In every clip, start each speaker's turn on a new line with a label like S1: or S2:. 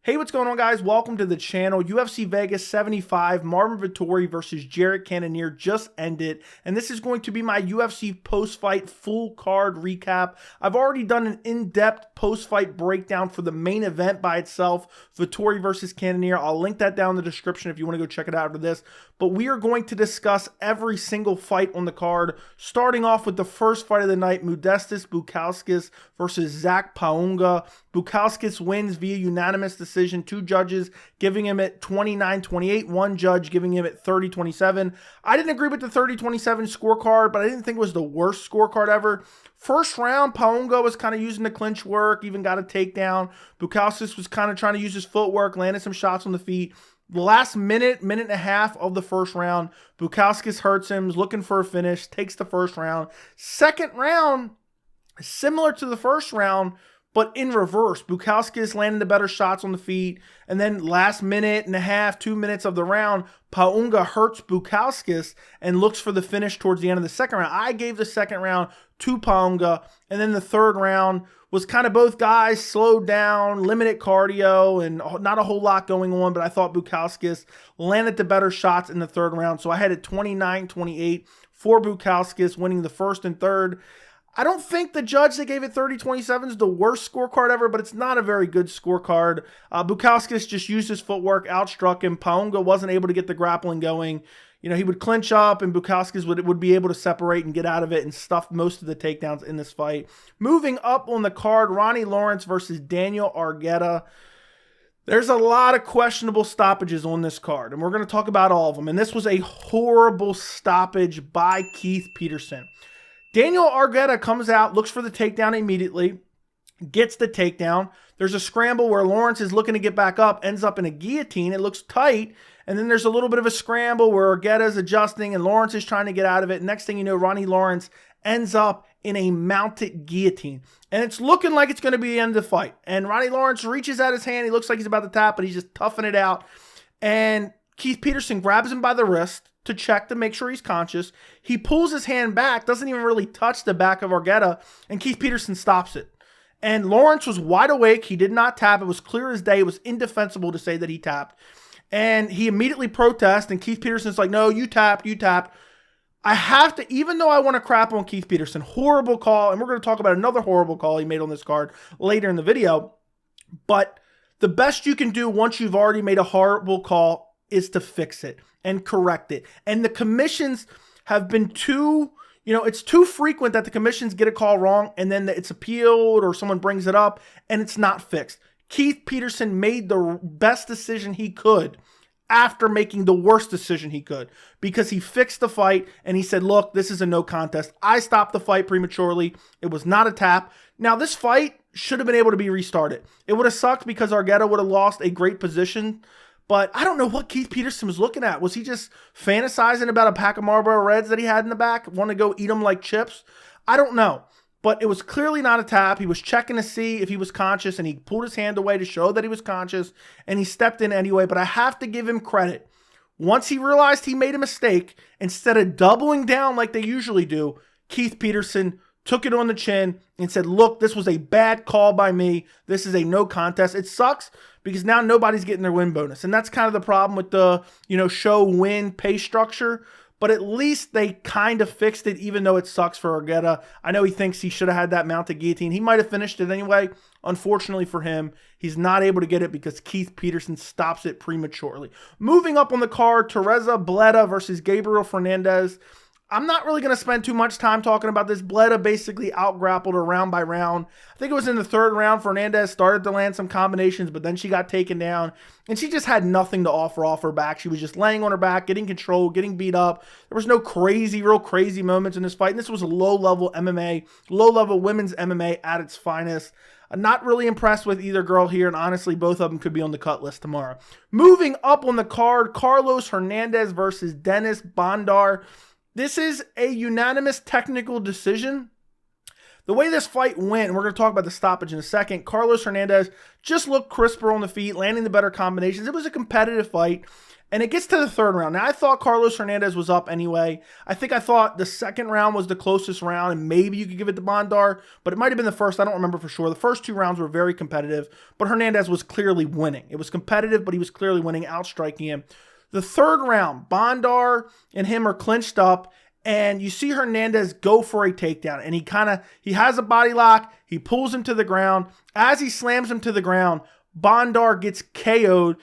S1: Hey, what's going on, guys? Welcome to the channel. UFC Vegas 75, Marvin Vettori versus Jared Cannonier just ended, and this is going to be my UFC post-fight full card recap. I've already done an in-depth post-fight breakdown for the main event by itself, Vettori versus Cannonier. I'll link that down in the description if you want to go check it out after this. But we are going to discuss every single fight on the card, starting off with the first fight of the night, Modestas Bukauskas versus Zach Pauga. Bukauskas wins via unanimous decision, 2 judges giving him it 29-28, 1 judge giving him it 30-27. I didn't agree with the 30-27 scorecard, but I didn't think it was the worst scorecard ever. First round, Pauga was kind of using the clinch work, even got a takedown. Bukauskas was kind of trying to use his footwork, landed some shots on the feet. The last minute and a half of the first round, Bukauskas hurts him, is looking for a finish, takes the first round. Second round, similar to the first round, but in reverse. Bukauskas landing the better shots on the feet, and then last minute and a half, 2 minutes of the round, Pauga hurts Bukauskas and looks for the finish towards the end of the second round. I gave the second round to Pauga, and then the third round was kind of both guys slowed down, limited cardio, and not a whole lot going on, but I thought Bukauskas landed the better shots in the third round, so I had it 29-28 for Bukauskas, winning the first and third. I don't think the judge that gave it 30-27 is the worst scorecard ever, but it's not a very good scorecard. Bukauskas just used his footwork, outstruck him. Pauga wasn't able to get the grappling going. You know, he would clinch up, and Bukauskas would be able to separate and get out of it and stuff most of the takedowns in this fight. Moving up on the card, Ronnie Lawrence versus Daniel Argueta. There's a lot of questionable stoppages on this card, and we're going to talk about all of them. And this was a horrible stoppage by Keith Peterson. Daniel Argueta comes out, looks for the takedown immediately, gets the takedown. There's a scramble where Lawrence is looking to get back up, ends up in a guillotine. It looks tight. And then there's a little bit of a scramble where Argueta is adjusting and Lawrence is trying to get out of it. Next thing you know, Ronnie Lawrence ends up in a mounted guillotine. And it's looking like it's going to be the end of the fight. And Ronnie Lawrence reaches out his hand. He looks like he's about to tap, but he's just toughing it out. And Keith Peterson grabs him by the wrist to check to make sure he's conscious. He pulls his hand back, doesn't even really touch the back of Argueta, and Keith Peterson stops it. And Lawrence was wide awake. He did not tap. It was clear as day. It was indefensible to say that he tapped. And he immediately protests, and Keith Peterson's like, no, you tapped, you tapped. I have to, even though I want to crap on Keith Peterson, horrible call, and we're going to talk about another horrible call he made on this card later in the video, but the best you can do once you've already made a horrible call is to fix it and correct it. And the commissions have been too, it's too frequent that the commissions get a call wrong and then it's appealed or someone brings it up and it's not fixed. Keith Peterson made the best decision he could after making the worst decision he could, because he fixed the fight and he said, look, this is a no contest. I stopped the fight prematurely. It was not a tap. Now, this fight should have been able to be restarted. It would have sucked because Argueta would have lost a great position. But I don't know what Keith Peterson was looking at. Was he just fantasizing about a pack of Marlboro Reds that he had in the back? Want to go eat them like chips? I don't know. But it was clearly not a tap. He was checking to see if he was conscious, and he pulled his hand away to show that he was conscious, and he stepped in anyway. But I have to give him credit. Once he realized he made a mistake, instead of doubling down like they usually do, Keith Peterson took it on the chin and said, look, this was a bad call by me. This is a no contest. It sucks because now nobody's getting their win bonus. And that's kind of the problem with the, show win pay structure. But at least they kind of fixed it, even though it sucks for Argueta. I know he thinks he should have had that mounted guillotine. He might have finished it anyway. Unfortunately for him, he's not able to get it because Keith Peterson stops it prematurely. Moving up on the card, Tereza Bledá versus Gabriel Fernandes. I'm not really going to spend too much time talking about this. Bledá basically out-grappled her round by round. I think it was in the third round. Fernandes started to land some combinations, but then she got taken down, and she just had nothing to offer off her back. She was just laying on her back, getting control, getting beat up. There was no real crazy moments in this fight, and this was low-level MMA, low-level women's MMA at its finest. I'm not really impressed with either girl here, and honestly, both of them could be on the cut list tomorrow. Moving up on the card, Carlos Hernandez versus Dennis Bondar. This is a unanimous technical decision. The way this fight went, and we're going to talk about the stoppage in a second, Carlos Hernandez just looked crisper on the feet, landing the better combinations. It was a competitive fight. And it gets to the third round. Now, I thought Carlos Hernandez was up anyway. I thought the second round was the closest round, and maybe you could give it to Bondar, but it might have been the first. I don't remember for sure. The first 2 rounds were very competitive, but Hernandez was clearly winning. It was competitive, but he was clearly winning, outstriking him. The third round, Bondar and him are clinched up, and you see Hernandez go for a takedown, and he has a body lock. He pulls him to the ground. As he slams him to the ground, Bondar gets KO'd.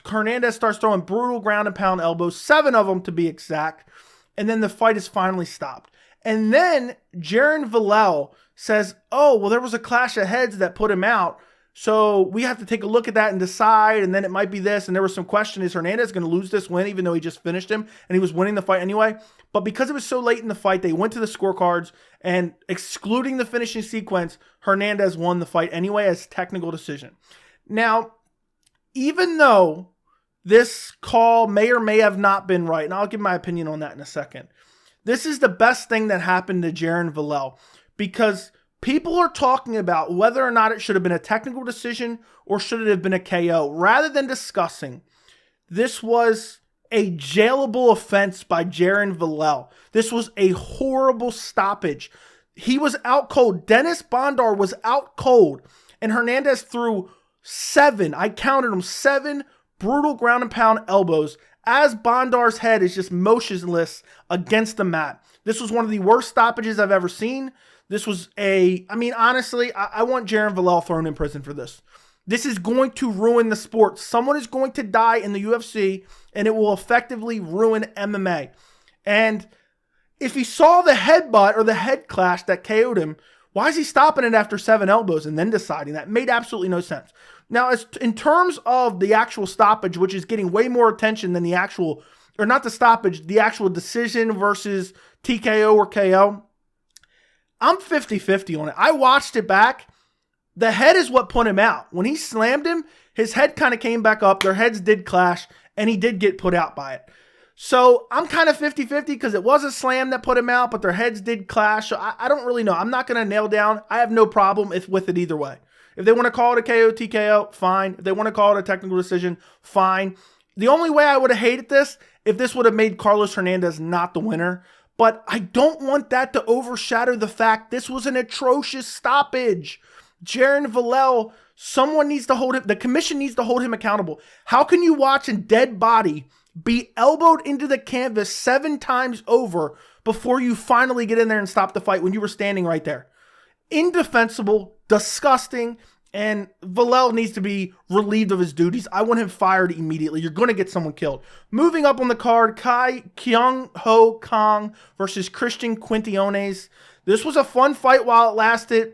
S1: Hernandez starts throwing brutal ground and pound elbows, 7 of them to be exact. And then the fight is finally stopped. And then Jaron Villel says, oh, well, there was a clash of heads that put him out. So we have to take a look at that and decide. And then it might be this. And there was some question, is Hernandez going to lose this win, even though he just finished him and he was winning the fight anyway? But because it was so late in the fight, they went to the scorecards, and excluding the finishing sequence, Hernandez won the fight anyway as technical decision. Now, even though this call may or may have not been right, and I'll give my opinion on that in a second, this is the best thing that happened to Jaron Villel, because people are talking about whether or not it should have been a technical decision or should it have been a KO. Rather than discussing, this was a jailable offense by Jaron Villel. This was a horrible stoppage. He was out cold. Dennis Bondar was out cold. And Hernandez threw 7, I counted them, 7 brutal ground and pound elbows as Bondar's head is just motionless against the mat. This was one of the worst stoppages I've ever seen. This was honestly, I want Jaron Villel thrown in prison for this. This is going to ruin the sport. Someone is going to die in the UFC, and it will effectively ruin MMA. And if he saw the headbutt or the head clash that KO'd him, why is he stopping it after 7 elbows and then deciding that? It made absolutely no sense. Now, in terms of the actual stoppage, which is getting way more attention than the actual decision versus TKO or KO, I'm 50-50 on it. I watched it back. The head is what put him out. When he slammed him, his head kind of came back up. Their heads did clash, and he did get put out by it. So I'm kind of 50-50 because it was a slam that put him out, but their heads did clash. So I don't really know. I'm not going to nail down. I have no problem with it either way. If they want to call it a KO, TKO, fine. If they want to call it a technical decision, fine. The only way I would have hated this, if this would have made Carlos Hernandez not the winner. But I don't want that to overshadow the fact this was an atrocious stoppage. Jaron Villel, someone needs to hold him. The commission needs to hold him accountable. How can you watch a dead body be elbowed into the canvas 7 times over before you finally get in there and stop the fight when you were standing right there? Indefensible, disgusting, and Villel needs to be relieved of his duties. I want him fired immediately. You're going to get someone killed. Moving up on the card, Kyung Kang versus Cristian Quiñonez. This was a fun fight while it lasted.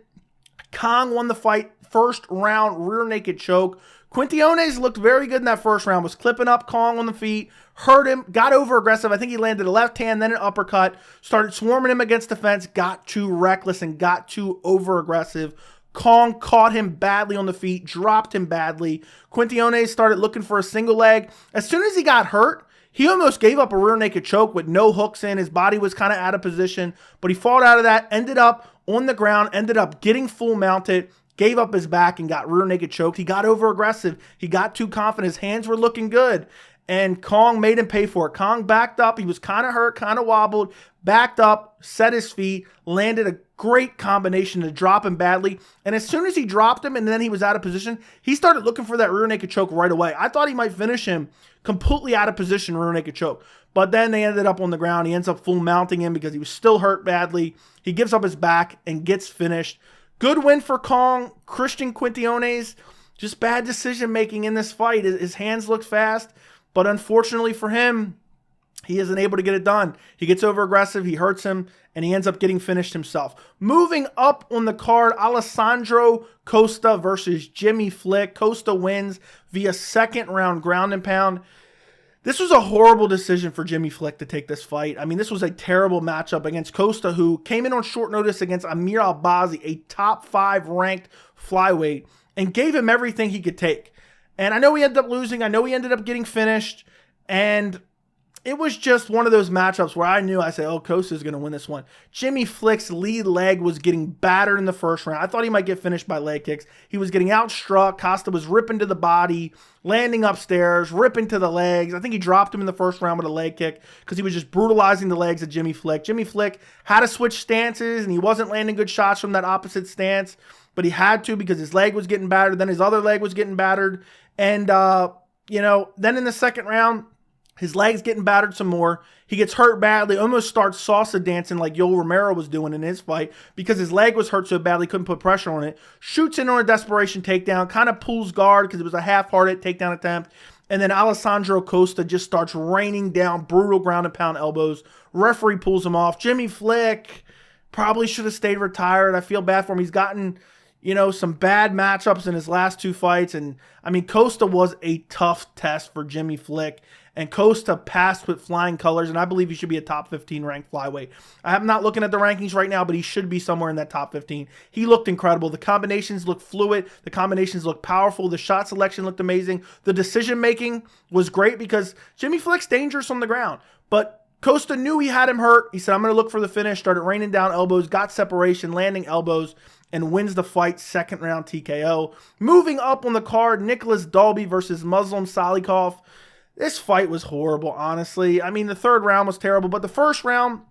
S1: Kang won the fight, first round, rear naked choke. Quiñonez looked very good in that first round, was clipping up Kang on the feet, hurt him, got over aggressive. I think he landed a left hand, then an uppercut, started swarming him against the fence, got too reckless and got too over aggressive. Kang caught him badly on the feet, dropped him badly. Quiñonez started looking for a single leg. As soon as he got hurt, he almost gave up a rear naked choke with no hooks in. His body was kind of out of position, but he fought out of that, ended up on the ground, ended up getting full mounted, gave up his back and got rear naked choked. He got over aggressive. He got too confident. His hands were looking good, and Kang made him pay for it. Kang backed up. He was kind of hurt, kind of wobbled, backed up, set his feet, landed a great combination to drop him badly. And as soon as he dropped him and then he was out of position, he started looking for that rear naked choke right away. I thought he might finish him completely out of position, rear naked choke. But then they ended up on the ground. He ends up full mounting him because he was still hurt badly. He gives up his back and gets finished. Good win for Kang. Cristian Quiñonez, just bad decision making in this fight. His hands looked fast, but unfortunately for him, he isn't able to get it done. He gets over aggressive, he hurts him, and he ends up getting finished himself. Moving up on the card, Alessandro Costa versus Jimmy Flick. Costa wins via second round ground and pound. This was a horrible decision for Jimmy Flick to take this fight. I mean, this was a terrible matchup against Costa, who came in on short notice against Amir Albazi, a top 5 ranked flyweight, and gave him everything he could take. And I know he ended up losing. I know he ended up getting finished. And it was just one of those matchups where I said, oh, Costa's going to win this one. Jimmy Flick's lead leg was getting battered in the first round. I thought he might get finished by leg kicks. He was getting outstruck. Costa was ripping to the body, landing upstairs, ripping to the legs. I think he dropped him in the first round with a leg kick because he was just brutalizing the legs of Jimmy Flick. Jimmy Flick had to switch stances, and he wasn't landing good shots from that opposite stance, but he had to because his leg was getting battered. Then his other leg was getting battered. And, then in the second round, his leg's getting battered some more. He gets hurt badly, almost starts salsa dancing like Yoel Romero was doing in his fight because his leg was hurt so badly, couldn't put pressure on it. Shoots in on a desperation takedown, kind of pulls guard because it was a half-hearted takedown attempt. And then Alessandro Costa just starts raining down brutal ground and pound elbows. Referee pulls him off. Jimmy Flick probably should have stayed retired. I feel bad for him. He's gotten some bad matchups in his last two fights. And, Costa was a tough test for Jimmy Flick. And Costa passed with flying colors, and I believe he should be a top 15 ranked flyweight. I'm not looking at the rankings right now, but he should be somewhere in that top 15. He looked incredible. The combinations looked fluid. The combinations looked powerful. The shot selection looked amazing. The decision-making was great because Jimmy Flick's dangerous on the ground. But Costa knew he had him hurt. He said, I'm going to look for the finish, started raining down elbows, got separation, landing elbows, and wins the fight, second round TKO. Moving up on the card, Nicolas Dalby versus Muslim Salikhov. This fight was horrible, honestly. The third round was terrible, but the first round,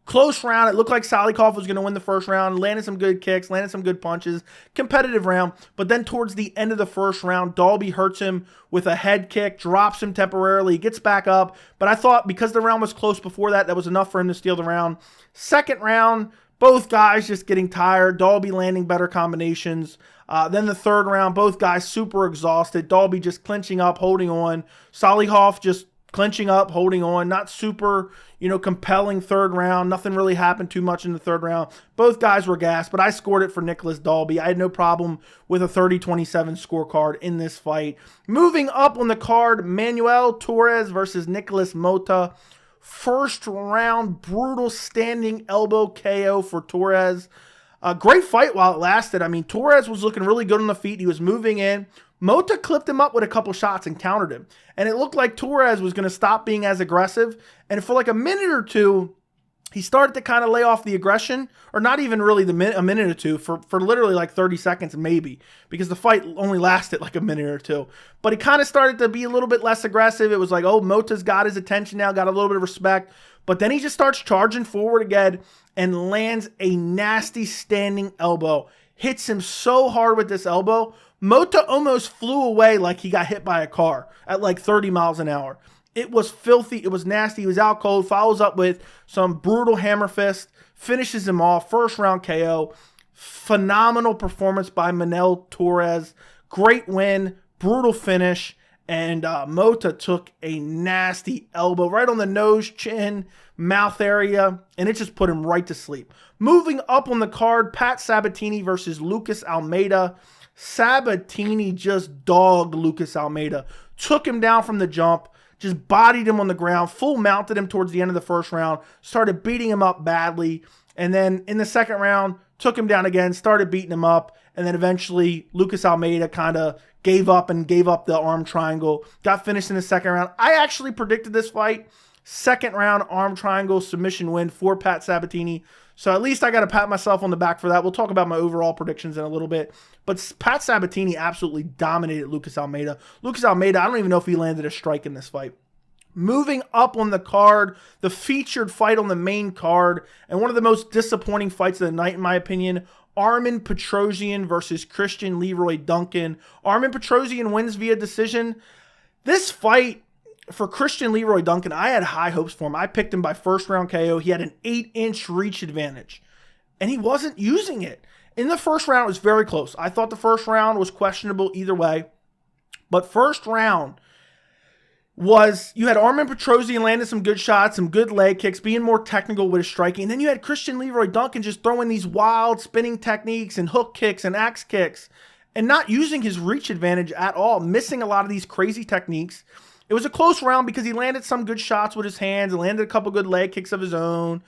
S1: close round. It looked like Salikhov was going to win the first round, landed some good kicks, landed some good punches, competitive round. But then towards the end of the first round, Dalby hurts him with a head kick, drops him temporarily, gets back up. But I thought because the round was close before that, that was enough for him to steal the round. Second round, both guys just getting tired. Dalby landing better combinations. Then the third round, both guys super exhausted. Dalby just clinching up, holding on. Salikhov just clinching up, holding on. Not super, compelling third round. Nothing really happened too much in the third round. Both guys were gassed, but I scored it for Nicolas Dalby. I had no problem with a 30-27 scorecard in this fight. Moving up on the card, Manuel Torres versus Nicolas Motta. First round, brutal standing elbow KO for Torres. A great fight while it lasted. Torres was looking really good on the feet. He was moving in. Motta clipped him up with a couple shots and countered him. And it looked like Torres was going to stop being as aggressive. And for like a minute or two, he started to kind of lay off the aggression. Or not even really a minute or two. For literally like 30 seconds maybe. Because the fight only lasted like a minute or two. But he kind of started to be a little bit less aggressive. It was like, oh, Motta's got his attention now. Got a little bit of respect. But then he just starts charging forward again and lands a nasty standing elbow. Hits him so hard with this elbow. Motta almost flew away like he got hit by a car at like 30 miles an hour. It was filthy. It was nasty. He was out cold. Follows up with some brutal hammer fist. Finishes him off. First round KO. Phenomenal performance by Manuel Torres. Great win. Brutal finish. And Motta took a nasty elbow right on the nose, chin, mouth area, and it just put him right to sleep. Moving up on the card, Pat Sabatini versus Lucas Almeida. Sabatini just dogged Lucas Almeida. Took him down from the jump, just bodied him on the ground, full mounted him towards the end of the first round, started beating him up badly, and then in the second round, took him down again, started beating him up, and then eventually Lucas Almeida kind of gave up the arm triangle, got finished in the second round. I actually predicted this fight. Second round arm triangle submission win for Pat Sabatini. So at least I got to pat myself on the back for that. We'll talk about my overall predictions in a little bit. But Pat Sabatini absolutely dominated Lucas Almeida. Lucas Almeida, I don't even know if he landed a strike in this fight. Moving up on the card, the featured fight on the main card, and one of the most disappointing fights of the night in my opinion, Armen Petrosyan versus Cristian Leroy Duncan. Armen Petrosyan wins via decision. This fight for Cristian Leroy Duncan, I had high hopes for him. I picked him by first round KO. He had an 8-inch reach advantage, and he wasn't using it. In the first round, it was very close. I thought the first round was questionable either way, but first round was, you had Armen Petrosyan landing some good shots, some good leg kicks, being more technical with his striking. And then you had Cristian Leroy Duncan just throwing these wild spinning techniques and hook kicks and axe kicks and not using his reach advantage at all, missing a lot of these crazy techniques. It was a close round because he landed some good shots with his hands and landed a couple good leg kicks of his own.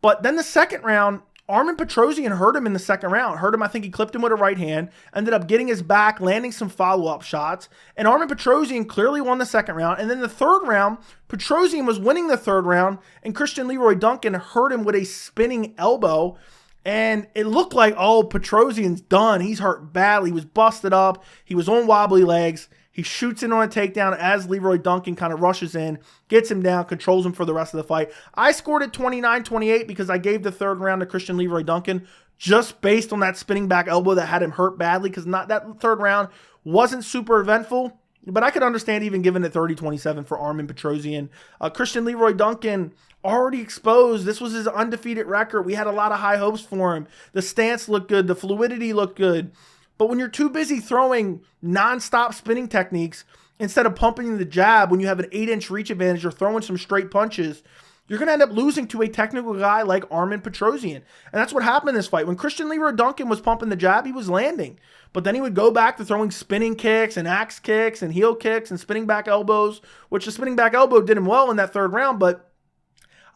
S1: But then the second round, Armen Petrosyan hurt him in the second round. Hurt him, I think he clipped him with a right hand, ended up getting his back, landing some follow-up shots. And Armen Petrosyan clearly won the second round. And then the third round, Petrosyan was winning the third round, and Cristian Leroy Duncan hurt him with a spinning elbow. And it looked like, oh, Petrosyan's done. He's hurt badly. He was busted up. He was on wobbly legs. He shoots in on a takedown as Leroy Duncan kind of rushes in, gets him down, controls him for the rest of the fight. I scored it 29-28 because I gave the third round to Cristian Leroy Duncan just based on that spinning back elbow that had him hurt badly, because that third round wasn't super eventful. But I could understand even giving it 30-27 for Armen Petrosyan. Cristian Leroy Duncan already exposed. This was his undefeated record. We had a lot of high hopes for him. The stance looked good. The fluidity looked good. But when you're too busy throwing nonstop spinning techniques instead of pumping the jab, when you have an 8-inch reach advantage or throwing some straight punches, you're going to end up losing to a technical guy like Armen Petrosyan. And that's what happened in this fight. When Cristian Leroy Duncan was pumping the jab, he was landing. But then he would go back to throwing spinning kicks and axe kicks and heel kicks and spinning back elbows, which the spinning back elbow did him well in that third round. But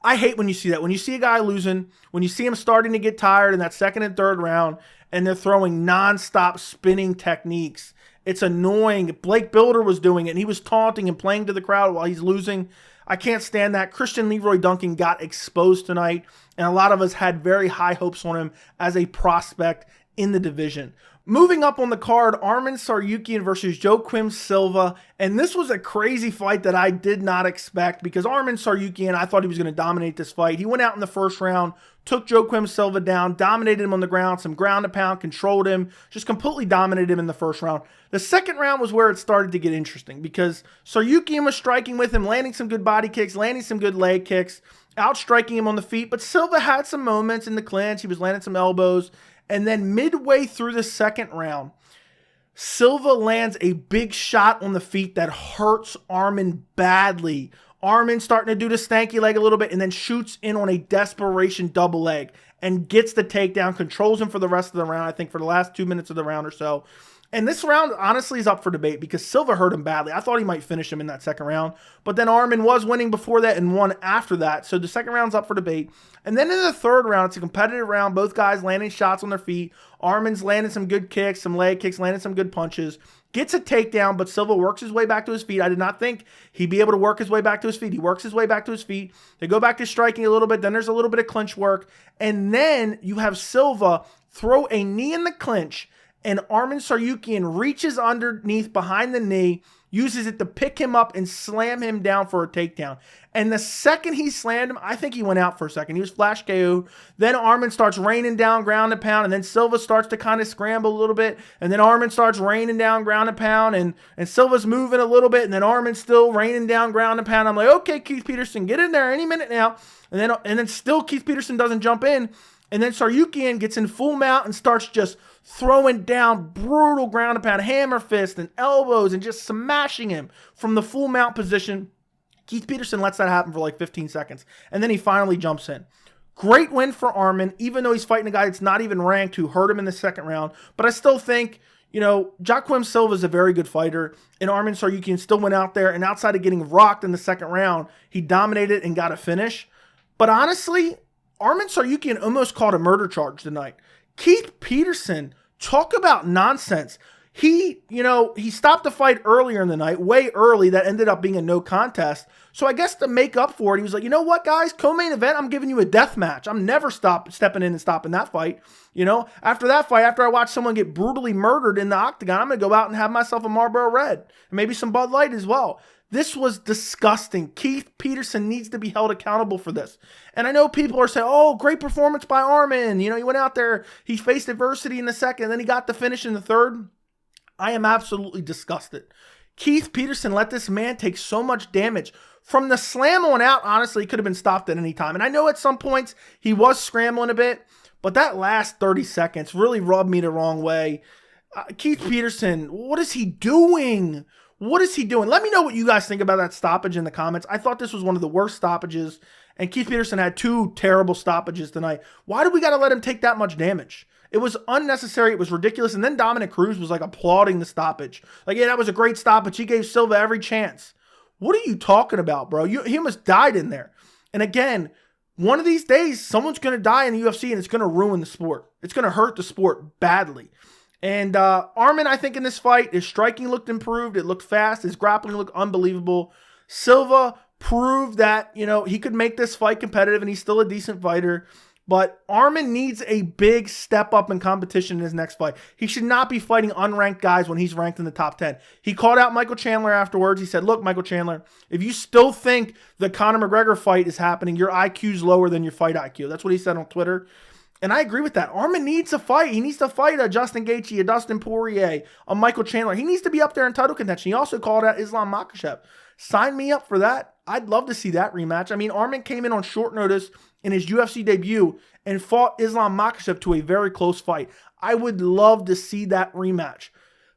S1: I hate when you see that. When you see a guy losing, when you see him starting to get tired in that second and third round, and they're throwing nonstop spinning techniques. It's annoying. Blake Builder was doing it, and he was taunting and playing to the crowd while he's losing. I can't stand that. Cristian Leroy Duncan got exposed tonight, and a lot of us had very high hopes on him as a prospect in the division. Moving up on the card, Armen Tsarukyan versus Joaquim Silva. And this was a crazy fight that I did not expect, because Armen Tsarukyan, I thought he was going to dominate this fight. He went out in the first round, took Joaquim Silva down, dominated him on the ground, some ground and pound, controlled him, just completely dominated him in the first round. The second round was where it started to get interesting, because Tsarukyan was striking with him, landing some good body kicks, landing some good leg kicks, outstriking him on the feet. But Silva had some moments in the clinch. He was landing some elbows. And then midway through the second round, Silva lands a big shot on the feet that hurts Armen badly. Armen starting to do the stanky leg a little bit and then shoots in on a desperation double leg and gets the takedown, controls him for the rest of the round, I think for the last 2 minutes of the round or so. And this round, honestly, is up for debate because Silva hurt him badly. I thought he might finish him in that second round. But then Armen was winning before that and won after that. So the second round's up for debate. And then in the third round, it's a competitive round. Both guys landing shots on their feet. Armen's landing some good kicks, some leg kicks, landing some good punches. Gets a takedown, but Silva works his way back to his feet. I did not think he'd be able to work his way back to his feet. He works his way back to his feet. They go back to striking a little bit. Then there's a little bit of clinch work. And then you have Silva throw a knee in the clinch, and Armen Tsarukyan reaches underneath behind the knee, uses it to pick him up and slam him down for a takedown. And the second he slammed him, I think he went out for a second. He was flash KO'd. Then Armen starts raining down ground and pound, and then Silva starts to kind of scramble a little bit, and then Armen starts raining down ground and pound, and Silva's moving a little bit, and then Armen's still raining down ground and pound. I'm like, okay, Keith Peterson, get in there any minute now. And then still Keith Peterson doesn't jump in, and then Tsarukyan gets in full mount and starts just throwing down brutal ground and pound, hammer fist and elbows, and just smashing him from the full mount position. Keith Peterson lets that happen for like 15 seconds, and then he finally jumps in. Great win for Armen, even though he's fighting a guy that's not even ranked who hurt him in the second round. But I still think, Joaquim Silva is a very good fighter, and Armen Tsarukyan still went out there, and outside of getting rocked in the second round, he dominated and got a finish. But honestly, Armen Tsarukyan almost caught a murder charge tonight. Keith Peterson, talk about nonsense. He stopped the fight earlier in the night, way early, that ended up being a no contest. So I guess to make up for it, he was like, you know what, guys? Co-main event, I'm giving you a death match. I'm never stepping in and stopping that fight. After that fight, after I watch someone get brutally murdered in the octagon, I'm going to go out and have myself a Marlboro Red and maybe some Bud Light as well. This was disgusting. Keith Peterson needs to be held accountable for this. And I know people are saying, oh, great performance by Armen. He went out there, he faced adversity in the second, and then he got the finish in the third. I am absolutely disgusted. Keith Peterson let this man take so much damage. From the slam on out, honestly, he could have been stopped at any time. And I know at some points he was scrambling a bit, but that last 30 seconds really rubbed me the wrong way. Keith Peterson, what is he doing? What is he doing? Let me know what you guys think about that stoppage in the comments. I thought this was one of the worst stoppages, and Keith Peterson had two terrible stoppages tonight. Why do we got to let him take that much damage? It was unnecessary. It was ridiculous. And then Dominic Cruz was like applauding the stoppage. Like, yeah, that was a great stoppage. He gave Silva every chance. What are you talking about, bro? He almost died in there. And again, one of these days, someone's going to die in the UFC and it's going to ruin the sport. It's going to hurt the sport badly. And Armen, I think in this fight, his striking looked improved. It looked fast. His grappling looked unbelievable. Silva proved that, he could make this fight competitive and he's still a decent fighter. But Armen needs a big step up in competition in his next fight. He should not be fighting unranked guys when he's ranked in the top 10. He called out Michael Chandler afterwards. He said, look, Michael Chandler, if you still think the Conor McGregor fight is happening, your IQ's lower than your fight IQ. That's what he said on Twitter. And I agree with that. Armen needs to fight. He needs to fight a Justin Gaethje, a Dustin Poirier, a Michael Chandler. He needs to be up there in title contention. He also called out Islam Makhachev. Sign me up for that. I'd love to see that rematch. I mean, Armen came in on short notice in his UFC debut and fought Islam Makhachev to a very close fight. I would love to see that rematch.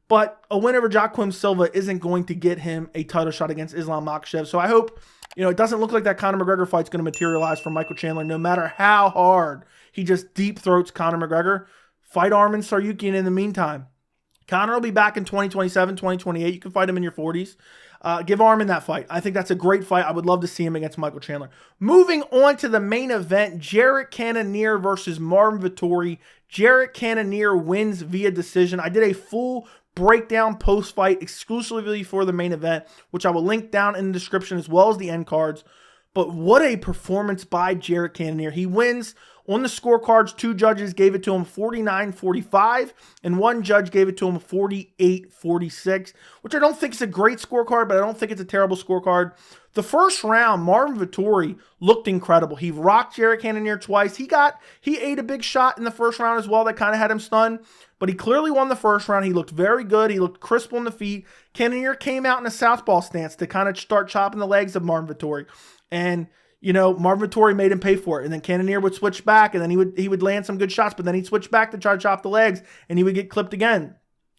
S1: But a win over Joaquim Silva isn't going to get him a title shot against Islam Makhachev. So I hope, it doesn't look like that Conor McGregor fight's going to materialize for Michael Chandler, no matter how hard he just deep throats Conor McGregor. Fight Armen Tsarukyan in the meantime. Conor will be back in 2027, 2028. You can fight him in your 40s. Give Armen that fight. I think that's a great fight. I would love to see him against Michael Chandler. Moving on to the main event, Jared Cannonier versus Marvin Vettori. Jared Cannonier wins via decision. I did a full breakdown post-fight exclusively for the main event, which I will link down in the description as well as the end cards. But what a performance by Jared Cannonier. He wins. On the scorecards, 2 judges gave it to him 49-45, and 1 judge gave it to him 48-46, which I don't think is a great scorecard, but I don't think it's a terrible scorecard. The first round, Marvin Vettori looked incredible. He rocked Jared Cannonier twice. He ate a big shot in the first round as well that kind of had him stunned, but he clearly won the first round. He looked very good. He looked crisp on the feet. Cannonier came out in a southpaw stance to kind of start chopping the legs of Marvin Vettori, and Marvin Vettori made him pay for it. And then Cannonier would switch back, and then he would land some good shots, but then he'd switch back to try to chop the legs, and he would get clipped again.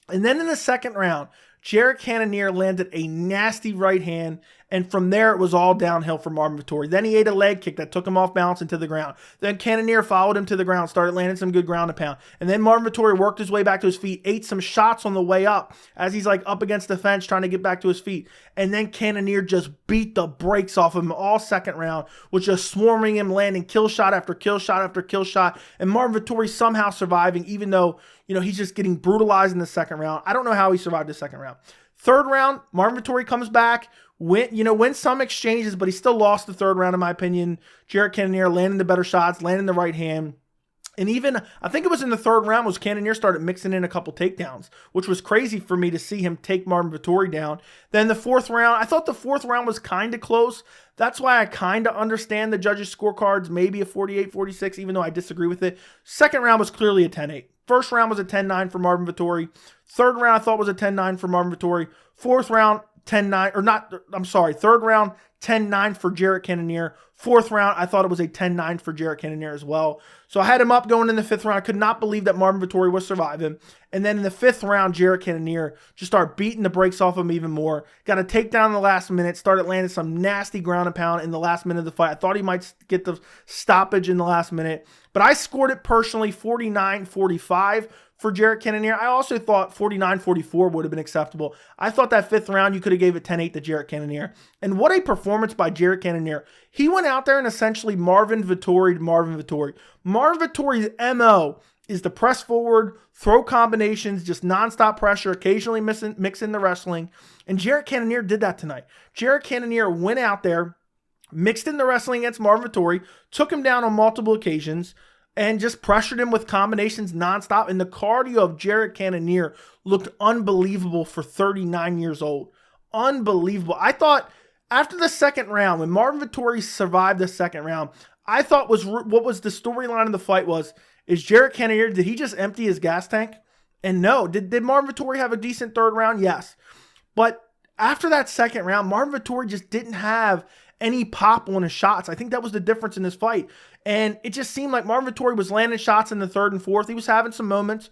S1: And then in the second round, Jared Cannonier landed a nasty right hand, and from there it was all downhill for Marvin Vettori. Then he ate a leg kick that took him off balance into the ground. Then Cannonier followed him to the ground, started landing some good ground and pound. And then Marvin Vettori worked his way back to his feet, ate some shots on the way up as he's up against the fence trying to get back to his feet. And then Cannonier just beat the brakes off of him all second round, was just swarming him, landing kill shot after kill shot after kill shot. And Marvin Vettori somehow surviving, even though, he's just getting brutalized in the second round. I don't know how he survived the second round. Third round, Marvin Vettori comes back, wins some exchanges, but he still lost the third round, in my opinion. Jared Cannonier landing the better shots, landing the right hand. And even, I think it was in the third round, was Cannonier started mixing in a couple takedowns, which was crazy for me to see him take Marvin Vettori down. Then the fourth round, I thought the fourth round was kind of close. That's why I kind of understand the judges' scorecards, maybe a 48-46, even though I disagree with it. Second round was clearly a 10-8. First round was a 10-9 for Marvin Vettori. Third round I thought was a 10-9 for Marvin Vettori. Fourth round, 10-9, third round, 10-9 for Jared Cannonier. Fourth round, I thought it was a 10-9 for Jared Cannonier as well. So I had him up going in the fifth round. I could not believe that Marvin Vettori was surviving. And then in the fifth round, Jared Cannonier just started beating the brakes off him even more. Got a takedown in the last minute, started landing some nasty ground and pound in the last minute of the fight. I thought he might get the stoppage in the last minute. But I scored it personally 49-45 for Jared Cannonier. I also thought 49-44 would have been acceptable. I thought that fifth round, you could have gave it 10-8 to Jared Cannonier. And what a performance by Jared Cannonier. He went out there and essentially Marvin Vettori to Marvin Vettori. Marvin Vettori's MO is to press forward, throw combinations, just nonstop pressure, occasionally mix in the wrestling. And Jared Cannonier did that tonight. Jared Cannonier went out there, mixed in the wrestling against Marvin Vettori, took him down on multiple occasions, and just pressured him with combinations nonstop. And the cardio of Jared Cannonier looked unbelievable for 39 years old. Unbelievable. I thought after the second round, when Marvin Vettori survived the second round, I thought what was the storyline of the fight is Jared Cannonier, did he just empty his gas tank? And no. Did Marvin Vettori have a decent third round? Yes. But after that second round, Marvin Vettori just didn't have any pop on his shots. I think that was the difference in this fight. And it just seemed like Marvin Vettori was landing shots in the third and fourth. He was having some moments,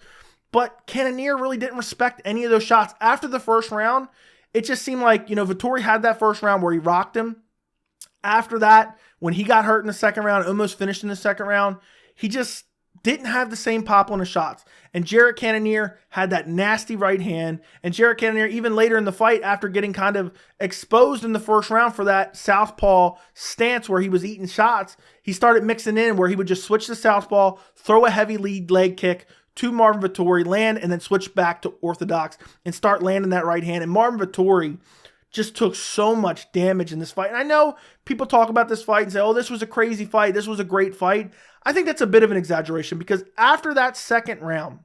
S1: but Cannonier really didn't respect any of those shots. After the first round, it just seemed like, Vettori had that first round where he rocked him. After that, when he got hurt in the second round, almost finished in the second round, he just didn't have the same pop on his shots. And Jared Cannonier had that nasty right hand. And Jared Cannonier, even later in the fight, after getting kind of exposed in the first round for that southpaw stance where he was eating shots, he started mixing in where he would just switch to southpaw, throw a heavy lead leg kick to Marvin Vettori, land, and then switch back to orthodox and start landing that right hand. And Marvin Vettori just took so much damage in this fight. And I know people talk about this fight and say, oh, this was a crazy fight. This was a great fight. I think that's a bit of an exaggeration because after that second round,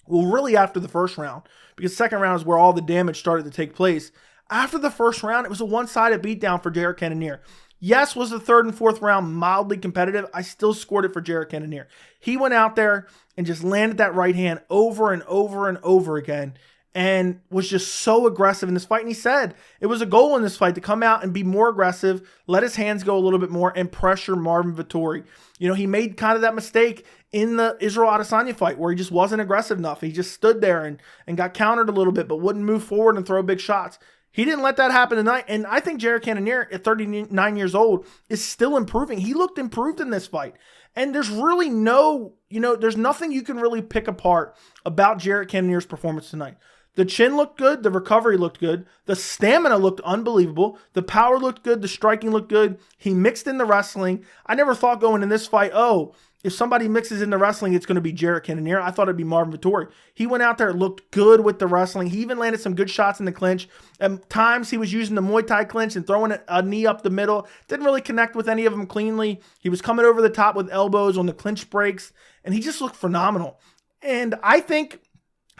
S1: well, really after the first round, because the second round is where all the damage started to take place. After the first round, it was a one-sided beatdown for Jared Cannonier. Yes, was the third and fourth round mildly competitive? I still scored it for Jared Cannonier. He went out there and just landed that right hand over and over and over again and was just so aggressive in this fight. And he said it was a goal in this fight to come out and be more aggressive, let his hands go a little bit more, and pressure Marvin Vettori. You know, he made kind of that mistake in the Israel Adesanya fight where he just wasn't aggressive enough. He just stood there and got countered a little bit, but wouldn't move forward and throw big shots. He didn't let that happen tonight. And I think Jared Cannonier, at 39 years old, is still improving. He looked improved in this fight. And there's really there's nothing you can really pick apart about Jared Cannonier's performance tonight. The chin looked good. The recovery looked good. The stamina looked unbelievable. The power looked good. The striking looked good. He mixed in the wrestling. I never thought going in this fight, if somebody mixes in the wrestling, it's going to be Jared Cannonier. I thought it'd be Marvin Vettori. He went out there, looked good with the wrestling. He even landed some good shots in the clinch. At times, he was using the Muay Thai clinch and throwing a knee up the middle. Didn't really connect with any of them cleanly. He was coming over the top with elbows on the clinch breaks, and he just looked phenomenal. And I think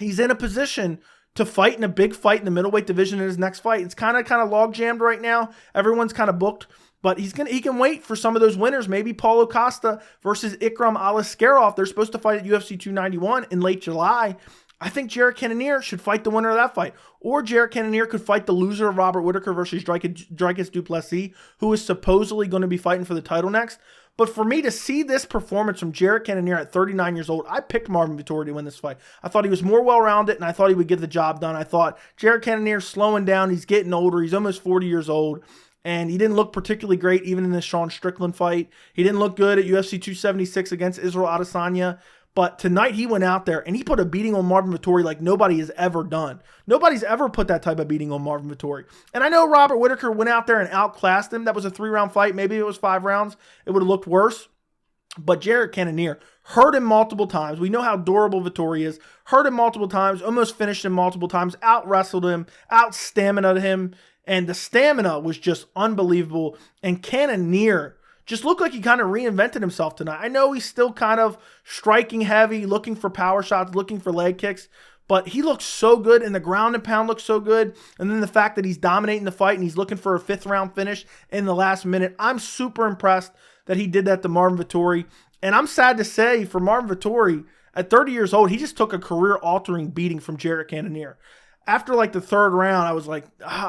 S1: he's in a position to fight in a big fight in the middleweight division in his next fight. It's kind of log jammed right now. Everyone's kind of booked. But he can wait for some of those winners. Maybe Paulo Costa versus Ikram Aliskerov. They're supposed to fight at UFC 291 in late July. I think Jared Cannonier should fight the winner of that fight. Or Jared Cannonier could fight the loser of Robert Whittaker versus Dricus du Plessis, who is supposedly going to be fighting for the title next. But for me to see this performance from Jared Cannonier at 39 years old, I picked Marvin Vettori to win this fight. I thought he was more well-rounded, and I thought he would get the job done. I thought Jared Cannonier's slowing down. He's getting older. He's almost 40 years old. And he didn't look particularly great even in the Sean Strickland fight. He didn't look good at UFC 276 against Israel Adesanya. But tonight he went out there and he put a beating on Marvin Vettori like nobody has ever done. Nobody's ever put that type of beating on Marvin Vettori. And I know Robert Whittaker went out there and outclassed him. That was a 3-round fight. Maybe it was 5 rounds. It would have looked worse. But Jared Cannonier hurt him multiple times. We know how durable Vettori is. Hurt him multiple times. Almost finished him multiple times. Out-wrestled him. Out-stamina'd him. And the stamina was just unbelievable. And Cannonier just looked like he kind of reinvented himself tonight. I know he's still kind of striking heavy, looking for power shots, looking for leg kicks. But he looks so good, and the ground and pound looks so good. And then the fact that he's dominating the fight and he's looking for a 5th-round finish in the last minute. I'm super impressed that he did that to Marvin Vettori. And I'm sad to say for Marvin Vettori, at 30 years old, he just took a career-altering beating from Jared Cannonier. After like the 3rd round, I was like,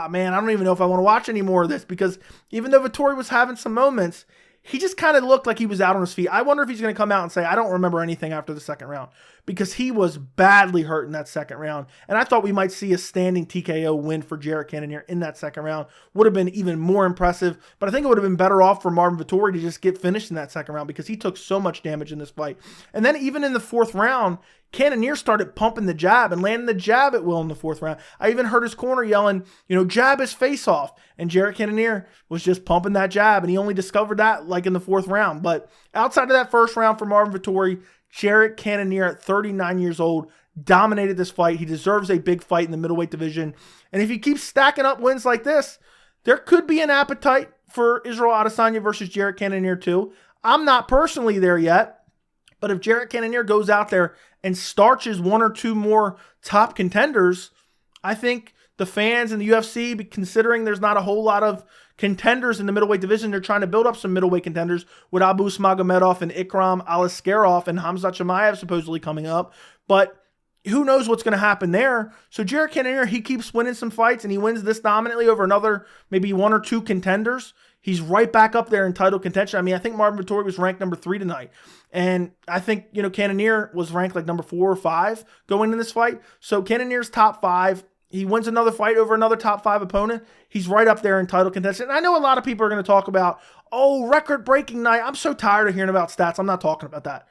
S1: man, I don't even know if I want to watch any more of this, because even though Vettori was having some moments, he just kind of looked like he was out on his feet. I wonder if he's going to come out and say, I don't remember anything after the 2nd round, because he was badly hurt in that 2nd round. And I thought we might see a standing TKO win for Jared Cannonier in that 2nd round. Would have been even more impressive, but I think it would have been better off for Marvin Vettori to just get finished in that 2nd round, because he took so much damage in this fight. And then even in the 4th round, Cannonier started pumping the jab and landing the jab at will in the 4th round. I even heard his corner yelling, jab his face off. And Jared Cannonier was just pumping that jab, and he only discovered that like in the 4th round. But outside of that 1st round for Marvin Vettori, Jared Cannonier at 39 years old dominated this fight. He deserves a big fight in the middleweight division. And if he keeps stacking up wins like this, there could be an appetite for Israel Adesanya versus Jared Cannonier too. I'm not personally there yet. But if Jared Cannonier goes out there and starches 1 or 2 more top contenders, I think the fans and the UFC, considering there's not a whole lot of contenders in the middleweight division, they're trying to build up some middleweight contenders with Abu Smagomedov and Ikram Aliskerov and Hamzat Chimaev supposedly coming up. But who knows what's going to happen there. So Jared Cannonier, he keeps winning some fights, and he wins this dominantly over another maybe 1 or 2 contenders. He's right back up there in title contention. I mean, I think Marvin Vettori was ranked number 3 tonight. And I think, Cannonier was ranked like number 4 or 5 going in this fight. So Cannonier's top 5. He wins another fight over another top 5 opponent. He's right up there in title contention. And I know a lot of people are going to talk about, record-breaking night. I'm so tired of hearing about stats. I'm not talking about that.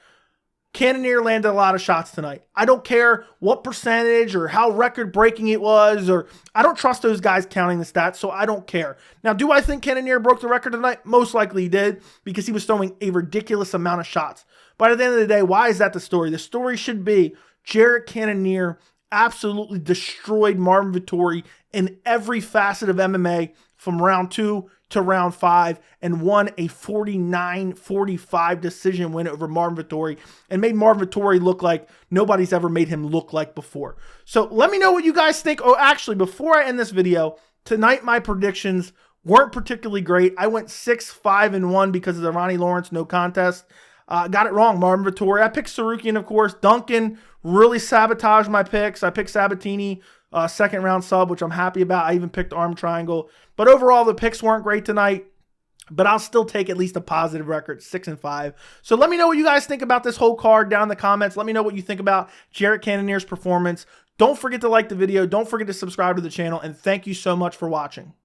S1: Cannonier landed a lot of shots tonight. I don't care what percentage or how record-breaking it was, or I don't trust those guys counting the stats, so I don't care. Now, do I think Cannonier broke the record tonight? Most likely he did, because he was throwing a ridiculous amount of shots. But at the end of the day, why is that the story? The story should be Jared Cannonier absolutely destroyed Marvin Vettori in every facet of MMA from round 2 to round 5 and won a 49-45 decision win over Marvin Vettori and made Marvin Vettori look like nobody's ever made him look like before. So let me know what you guys think. Oh, actually, before I end this video, tonight my predictions weren't particularly great. I went 6-5-1 because of the Ronnie Lawrence no contest. Got it wrong, Marvin Vettori. I picked Tsarukyan, of course. Duncan really sabotaged my picks. I picked Sabatini, second round sub, which I'm happy about. I even picked arm triangle. But overall, the picks weren't great tonight. But I'll still take at least a positive record, 6-5. So let me know what you guys think about this whole card down in the comments. Let me know what you think about Jared Cannonier's performance. Don't forget to like the video. Don't forget to subscribe to the channel. And thank you so much for watching.